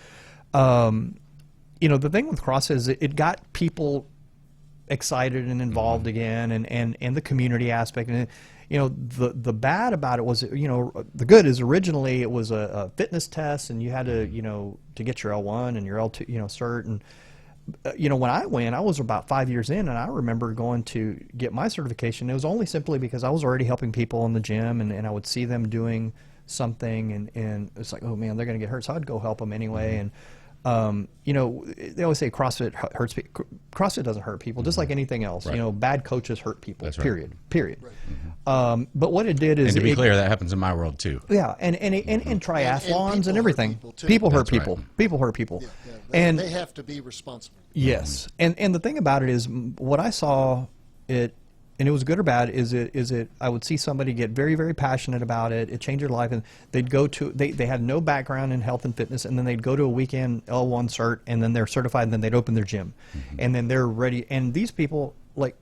the thing with CrossFit is it got people excited and involved again, and the community aspect. And the bad about it was, the good is originally it was a fitness test, and you had to to get your L1 and your L2 cert. And when I went, I was about 5 years in, and I remember going to get my certification. It was only simply because I was already helping people in the gym, and I would see them doing something, and it's like, oh man, they're going to get hurt, so I'd go help them anyway. And they always say CrossFit hurts people. CrossFit doesn't hurt people, just like anything else. Right. Bad coaches hurt people. That's right. Period. Right. But what it did is, and to be clear, that happens in my world too. Yeah, and triathlons and everything. People hurt hurt people. Right. People hurt people. Yeah, and they have to be responsible. Yes, and the thing about it is, what I saw and it was good or bad, is it I would see somebody get very, very passionate about it. It changed their life, and they'd go to, they had no background in health and fitness, and then they'd go to a weekend L1 cert, and then they're certified, and then they'd open their gym. And then they're ready. And these people, like,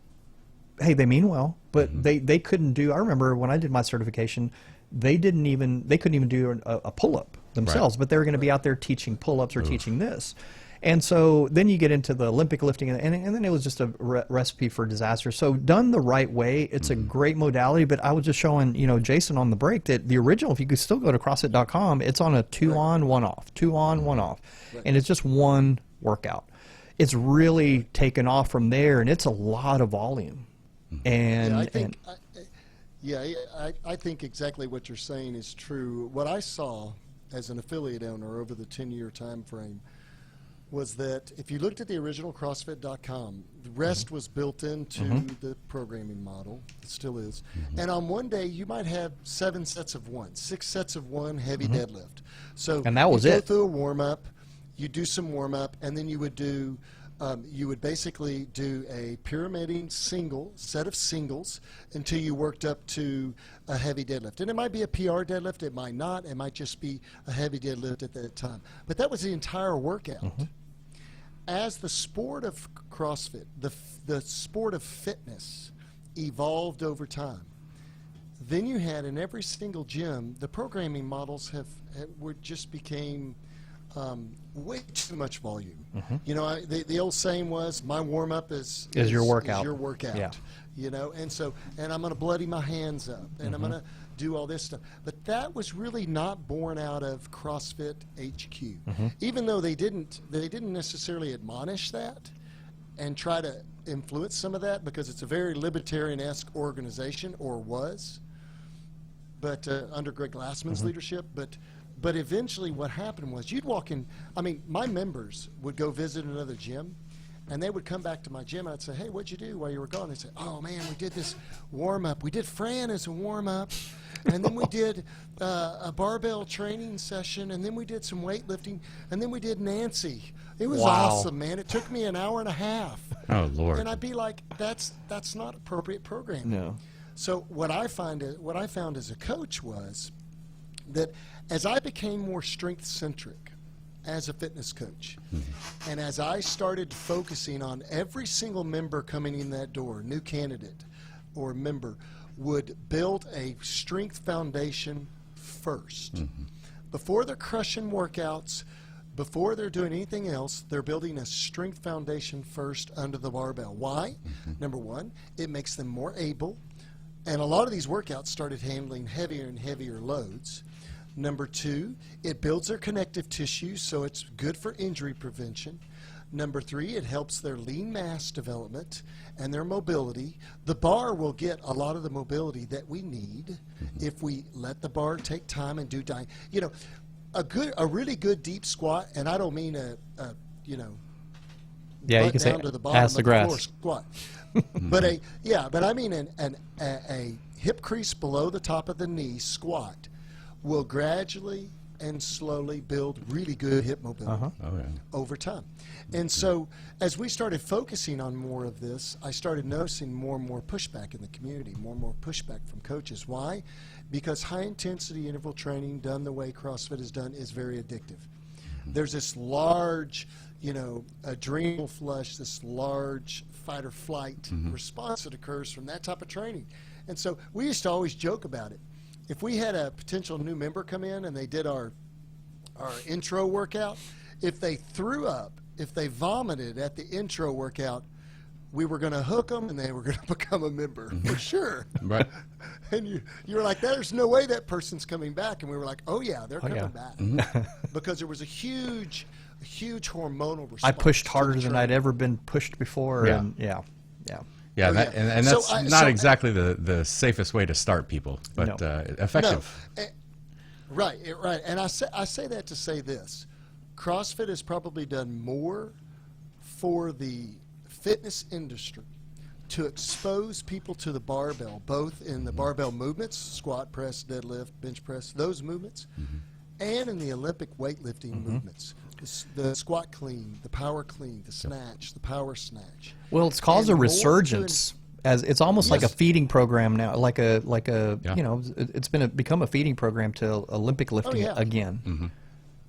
hey, they mean well, but they couldn't do, I remember when I did my certification, they couldn't even do a pull-up themselves, but they were going to be out there teaching pull-ups or teaching this. And so then you get into the Olympic lifting, and then it was just a recipe for disaster. So done the right way, it's a great modality. But I was just showing, Jason on the break that the original, if you could still go to CrossFit.com, it's on a 2-on, 1-off, 2-on, 1-off, and it's just one workout. It's really taken off from there, and it's a lot of volume. And I think exactly what you're saying is true. What I saw as an affiliate owner over the 10-year time frame was that if you looked at the original CrossFit.com, the rest was built into the programming model. It still is. And on one day, you might have 7 sets of 1, 6 sets of 1 heavy deadlift. So and that was you it. go through a warm-up, you do some warm-up, and then you would do you would basically do a pyramiding set of singles until you worked up to a heavy deadlift. And it might be a PR deadlift, it might not, it might just be a heavy deadlift at that time. But that was the entire workout. As the sport of CrossFit, the sport of fitness evolved over time, then you had in every single gym, the programming models just became way too much volume. The old saying was, my warm-up is your workout. Is your workout. Yeah. And I'm going to bloody my hands up, and I'm going to do all this stuff. But that was really not born out of CrossFit HQ. Even though they didn't necessarily admonish that and try to influence some of that, because it's a very libertarian-esque organization, or was, but under Greg Glassman's leadership. But eventually what happened was you'd walk in, my members would go visit another gym, and they would come back to my gym, and I'd say, hey, what'd you do while you were gone? They'd say, oh, man, we did this warm-up. We did Fran as a warm-up, and then we did a barbell training session, and then we did some weightlifting, and then we did Nancy. It was awesome, man. It took me an hour and a half. Oh, Lord. And I'd be like, that's not appropriate programming. No. So what I found as a coach was that as I became more strength-centric as a fitness coach, and as I started focusing on every single member coming in that door, new candidate or member, would build a strength foundation first. Before they're crushing workouts, before they're doing anything else, they're building a strength foundation first under the barbell. Why? Number one, it makes them more able, and a lot of these workouts started handling heavier and heavier loads. Number two, it builds their connective tissue, so it's good for injury prevention. Number three, it helps their lean mass development and their mobility. The bar will get a lot of the mobility that we need if we let the bar take time and do a really good deep squat, and I don't mean you can say to the bottom ass of the grass floor squat. but I mean a hip crease below the top of the knee squat will gradually and slowly build really good hip mobility over time. And so as we started focusing on more of this, I started noticing more and more pushback in the community, more and more pushback from coaches. Why? Because high-intensity interval training done the way CrossFit is done is very addictive. There's this large, adrenal flush, this large fight or flight response that occurs from that type of training. And so we used to always joke about it. If we had a potential new member come in and they did our intro workout, if they threw up, if they vomited at the intro workout, we were going to hook them and they were going to become a member for sure. Right. And you were like, there's no way that person's coming back. And we were like, oh yeah, they're coming back. Because there was a huge hormonal response. I pushed harder than I'd ever been pushed before. Yeah. And And that's not exactly the safest way to start people, but effective. No. Right. And I say that to say this. CrossFit has probably done more for the fitness industry to expose people to the barbell, both in the barbell movements, squat, press, deadlift, bench press, those movements, and in the Olympic weightlifting movements. The squat clean, the power clean, the snatch, the power snatch. Well, it's caused a resurgence. As it's almost like a feeding program now, it's become a feeding program to Olympic lifting again.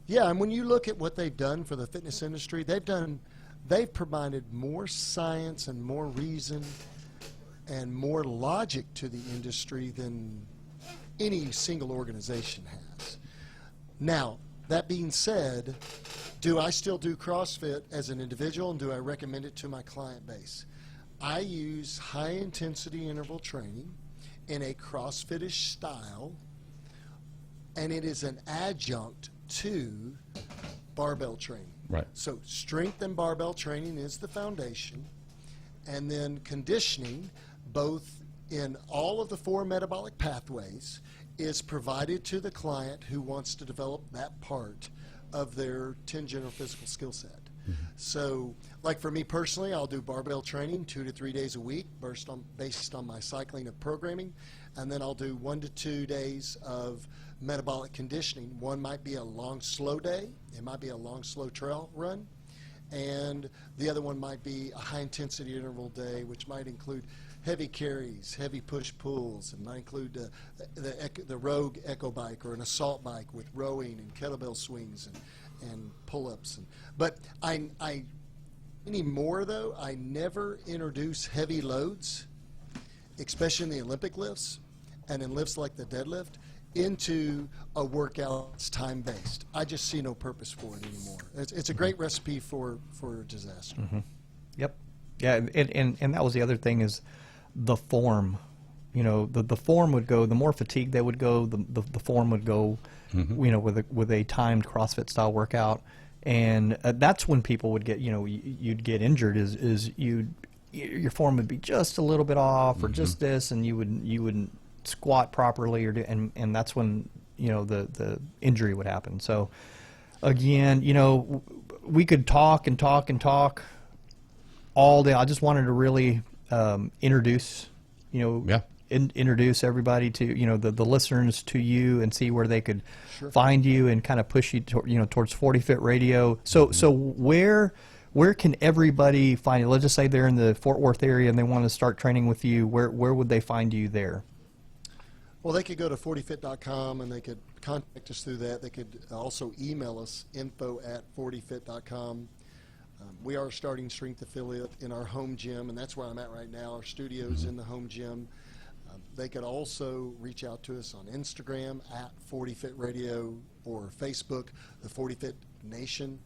Yeah, and when you look at what they've done for the fitness industry, they've provided more science and more reason and more logic to the industry than any single organization has. Now, that being said, Do I still do CrossFit as an individual, and do I recommend it to my client base? I use high-intensity interval training in a CrossFit-ish style, and it is an adjunct to barbell training. Right. So strength and barbell training is the foundation, and then conditioning, both in all of the 4 metabolic pathways, is provided to the client who wants to develop that part of their 10 general physical skill set. So, like for me personally, I'll do barbell training 2 to 3 days a week based on my cycling of programming, and then I'll do 1 to 2 days of metabolic conditioning. One might be a long, slow day. It might be a long, slow trail run, and the other one might be a high-intensity interval day, which might include heavy carries, heavy push-pulls, and might include the Rogue Echo Bike or an assault bike with rowing and kettlebell swings and pull-ups. But anymore, though, I never introduce heavy loads, especially in the Olympic lifts and in lifts like the deadlift, into a workout that's time-based. I just see no purpose for it anymore. It's a great recipe for disaster. Yep. Yeah, and that was the other thing is the form. You know, the form would go, the more fatigued they would go, the form would go, you know, with a timed CrossFit style workout. And that's when people would get, you know, you'd get injured is your form would be just a little bit off or just this, and you wouldn't squat properly and that's when, you know, the injury would happen. So again, you know, we could talk and talk and talk all day. I just wanted to really introduce, you know, introduce everybody to, you know, the listeners to you and see where they could find you and kind of push you, you know, towards 40 Fit Radio. So where can everybody find you? Let's just say they're in the Fort Worth area and they want to start training with you. Where would they find you there? Well, they could go to 40fit.com and they could contact us through that. They could also email us, info@40fit.com. We are starting strength affiliate in our home gym, and that's where I'm at right now. Our studio's in the home gym. They could also reach out to us on Instagram at 40Fit Radio or Facebook. The 40Fit Nation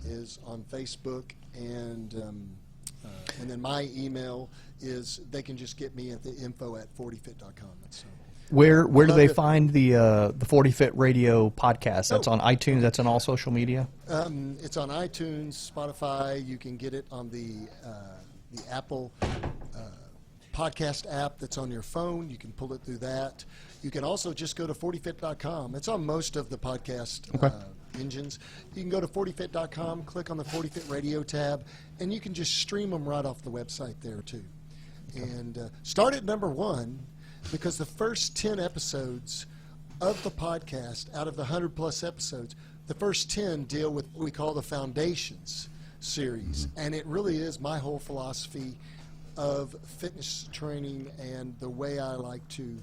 is on Facebook, and then my email is, they can just get me at the info@40fit.com. So where do they find the 40 Fit Radio podcast? That's on iTunes. That's on all social media. It's on iTunes, Spotify. You can get it on the Apple podcast app that's on your phone. You can pull it through that. You can also just go to 40fit.com. It's on most of the podcast engines. You can go to 40fit.com, click on the 40 Fit Radio tab, and you can just stream them right off the website there too. And start at number 1, because the first 10 episodes of the podcast, out of the 100+ episodes, the first 10 deal with what we call the Foundations series. And it really is my whole philosophy of fitness training and the way I like to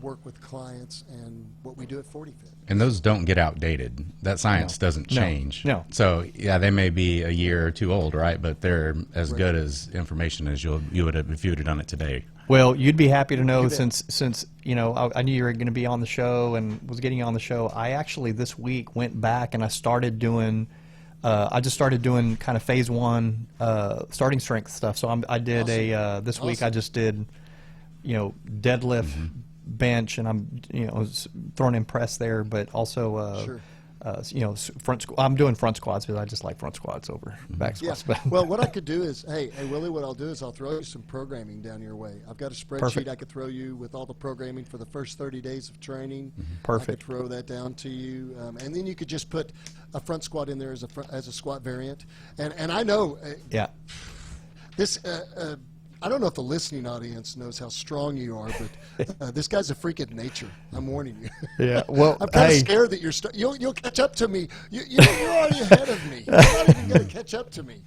work with clients and what we do at 40 Fit. And those don't get outdated. That science doesn't change. No. So, yeah, they may be a year or two old, right? But they're as good as information as you would have if you would have done it today. Well, you'd be happy to know, since you know, I knew you were going to be on the show and was getting you on the show. I actually this week went back and I started doing I just started doing kind of phase 1 starting strength stuff. So I did this week I just did, you know, deadlift, bench, and I'm, you know, throwing in press there, but also you know, I'm doing front squats because I just like front squats over back squats. Yeah. Well, what I could do is, hey Willie, what I'll do is I'll throw you some programming down your way. I've got a spreadsheet I could throw you with all the programming for the first 30 days of training. Perfect. I could throw that down to you, and then you could just put a front squat in there as a squat variant. And I know this. I don't know if the listening audience knows how strong you are, but this guy's a freak of nature. I'm warning you. Yeah. Well, I'm kind of scared that you'll catch up to me. You're already ahead of me. You're not even going to catch up to me.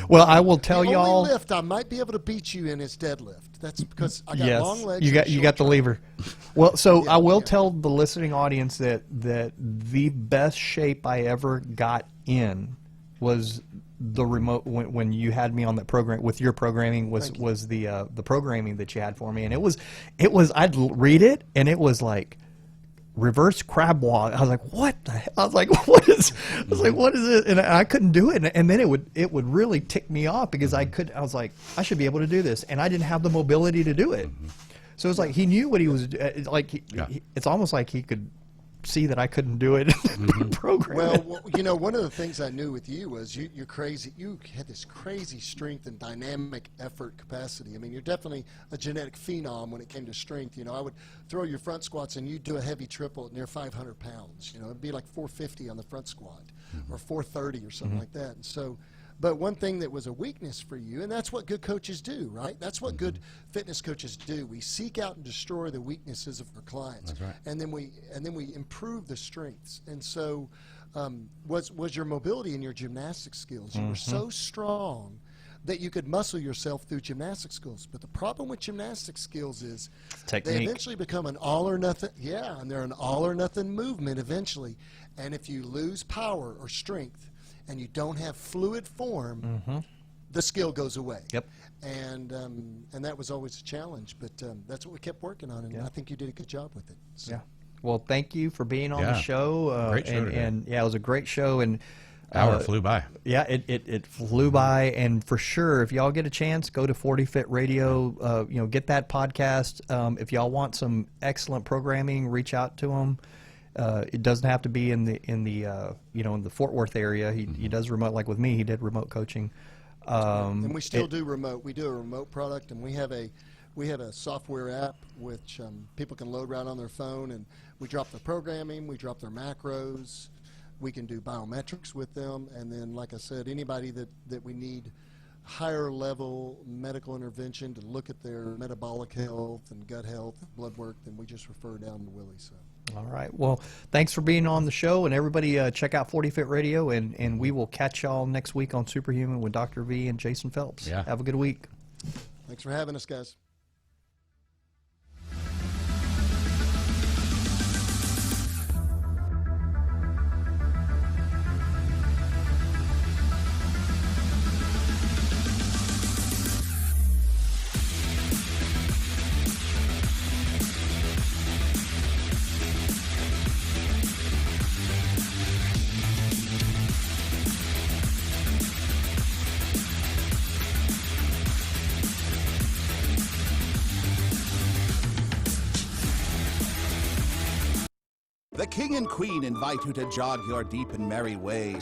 Well, I will tell y'all. The only lift I might be able to beat you in is deadlift. That's because I got long legs. You got the lever. Well, so I will tell the listening audience that the best shape I ever got in was the remote when you had me on that program with your programming was the programming that you had for me, and it was I'd read it and it was like reverse crab walk. I was like, what the hell? I was like, what is it? And I couldn't do it. And then it would really tick me off because I was like, I should be able to do this. And I didn't have the mobility to do it. So it was like, he knew what he was, it's almost like he could see that I couldn't do it and program it. Well, you know, one of the things I knew with you was you're crazy. You had this crazy strength and dynamic effort capacity. I mean, you're definitely a genetic phenom when it came to strength. You know, I would throw your front squats and you'd do a heavy triple at near 500 pounds. You know, it'd be like 450 on the front squat or 430 or something like that. And so, but one thing that was a weakness for you, and that's what good coaches do, right? That's what good fitness coaches do. We seek out and destroy the weaknesses of our clients, That's right. and then we improve the strengths. And so, was your mobility and your gymnastic skills? You were so strong that you could muscle yourself through gymnastic skills. But the problem with gymnastic skills is Technique. they eventually become an all or nothing. Yeah, and they're an all or nothing movement eventually. And if you lose power or strength, and you don't have fluid form, the skill goes away. Yep. And that was always a challenge, but that's what we kept working on, and I think you did a good job with it. So. Yeah. Well, thank you for being on the Yeah. show. Great show today. and yeah, it was a great show. And Hour flew by. Yeah, it flew by, and for sure, if y'all get a chance, go to 40 Fit Radio. You know, get that podcast. If y'all want some excellent programming, reach out to them. It doesn't have to be in the you know, in the Fort Worth area. He does remote, like with me. He did remote coaching. And we still do remote. We do a remote product, and we have a software app which people can load right on their phone, and we drop their programming, we drop their macros, we can do biometrics with them, and then, like I said, anybody that we need higher level medical intervention to look at their metabolic health and gut health, blood work, then we just refer down to Willie. So. All right. Well, thanks for being on the show, and everybody check out 40 Fit Radio, and we will catch y'all next week on Superhuman with Dr. V and Jason Phelps. Yeah. Have a good week. Thanks for having us, guys. The King and Queen invite you to jog your deep and merry way.